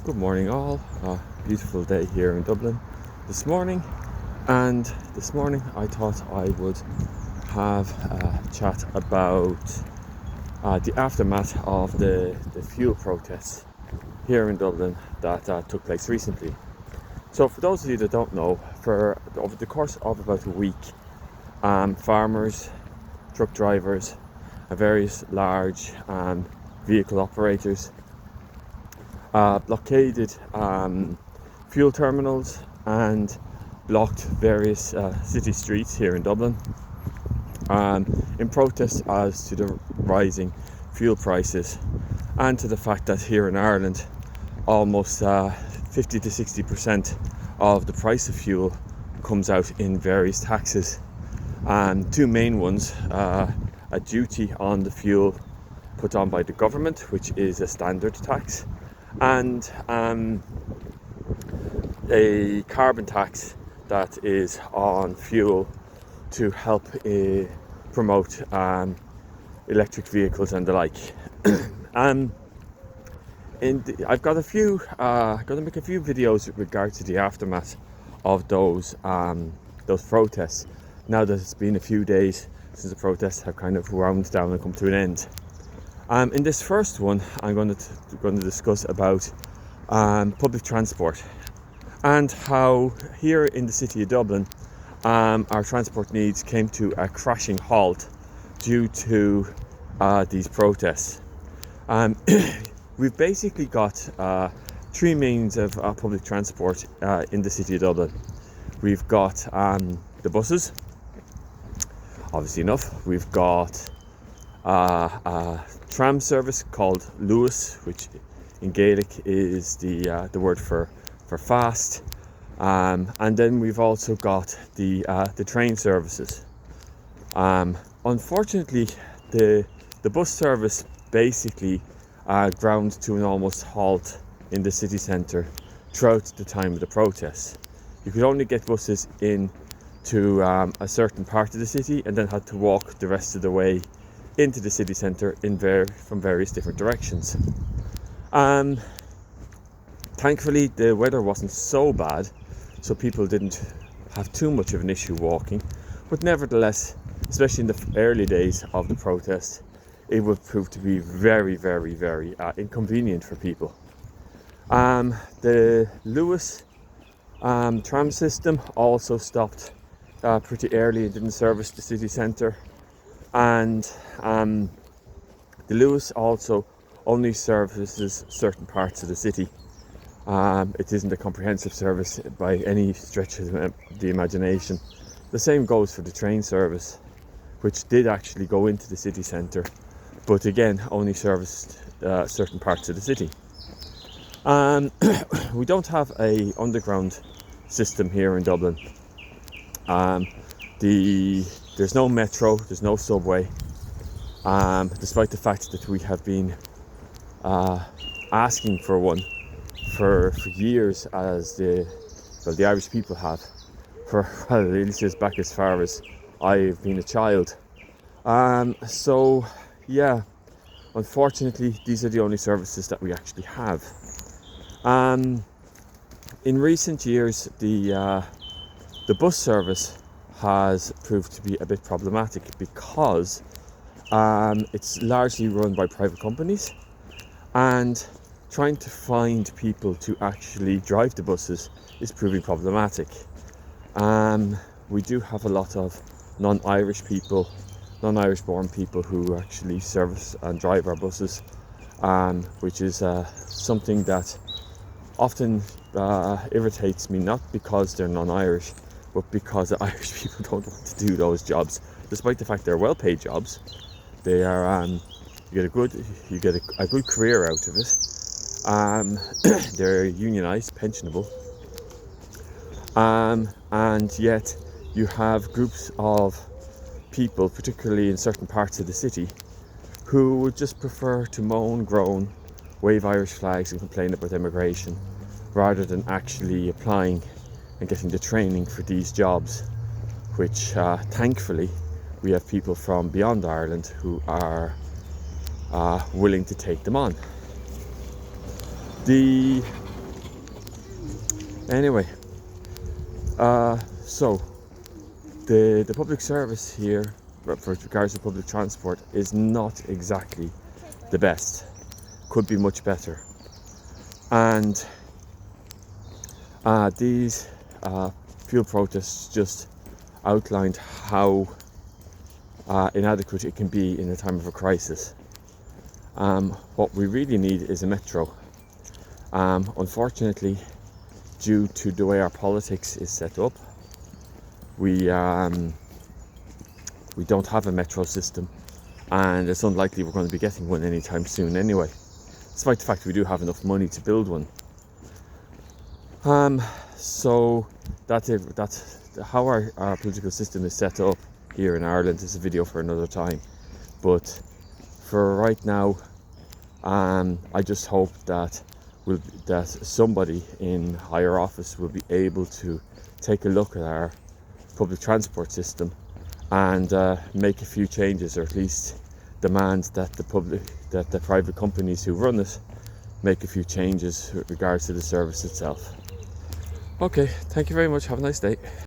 Good morning, all. Beautiful day here in Dublin this morning, and this morning I thought I would have a chat about the aftermath of the fuel protests here in Dublin that took place recently. So, for those of you that don't know, for over the course of about a week, farmers, truck drivers, and various large vehicle operators blockaded fuel terminals and blocked various city streets here in Dublin in protest as to the rising fuel prices and to the fact that here in Ireland almost 50 to 60% of the price of fuel comes out in various taxes. Two main ones, a duty on the fuel put on by the government, which is a standard tax, and a carbon tax that is on fuel to help promote electric vehicles and the like. I've got going to make a few videos with regard to the aftermath of those protests. Now that it's been a few days since the protests have kind of wound down and come to an end. In this first one, I'm going to discuss about public transport and how here in the city of Dublin, our transport needs came to a crashing halt due to these protests. We've basically got three means of public transport in the city of Dublin. We've got the buses, obviously enough. We've got a tram service called Luas, which in Gaelic is the word for fast, and then we've also got the train services. Unfortunately, the bus service basically ground to an almost halt in the city centre throughout the time of the protests. You could only get buses in to a certain part of the city and then had to walk the rest of the way into the city centre from various different directions. Thankfully, the weather wasn't so bad, so people didn't have too much of an issue walking. But nevertheless, especially in the early days of the protest, it would prove to be very, very, very inconvenient for people. The Luas tram system also stopped pretty early and didn't service the city centre. And the Luas also only services certain parts of the city. It isn't a comprehensive service by any stretch of the imagination. The same goes for the train service, which did actually go into the city centre, but again only serviced certain parts of the city. We don't have a underground system here in Dublin. There's no metro, there's no subway, despite the fact that we have been asking for one for years, as the Irish people have, for at least as back as far as I've been a child. So yeah, unfortunately these are the only services that we actually have. In recent years, the bus service has proved to be a bit problematic because it's largely run by private companies, and trying to find people to actually drive the buses is proving problematic. We do have a lot of non-Irish born people who actually service and drive our buses, which is something that often irritates me, not because they're non-Irish, but because the Irish people don't want to do those jobs, despite the fact they're well-paid jobs. They are you get a good career out of it. They're unionised, pensionable, and yet you have groups of people, particularly in certain parts of the city, who would just prefer to moan, groan, wave Irish flags and complain about immigration, rather than actually applying and getting the training for these jobs, which thankfully we have people from beyond Ireland who are willing to take them on. The Anyway, so the public service here, for regards to public transport, is not exactly the best. Could be much better. And these fuel protests just outlined how inadequate it can be in a time of a crisis. What we really need is a metro. Unfortunately, due to the way our politics is set up, we don't have a metro system, and it's unlikely we're going to be getting one anytime soon anyway, despite the fact we do have enough money to build one. So that's how our political system is set up here in Ireland. This is a video for another time, but for right now, I just hope that somebody in higher office will be able to take a look at our public transport system and make a few changes, or at least demand that the private companies who run it make a few changes with regards to the service itself. Okay, thank you very much. Have a nice day.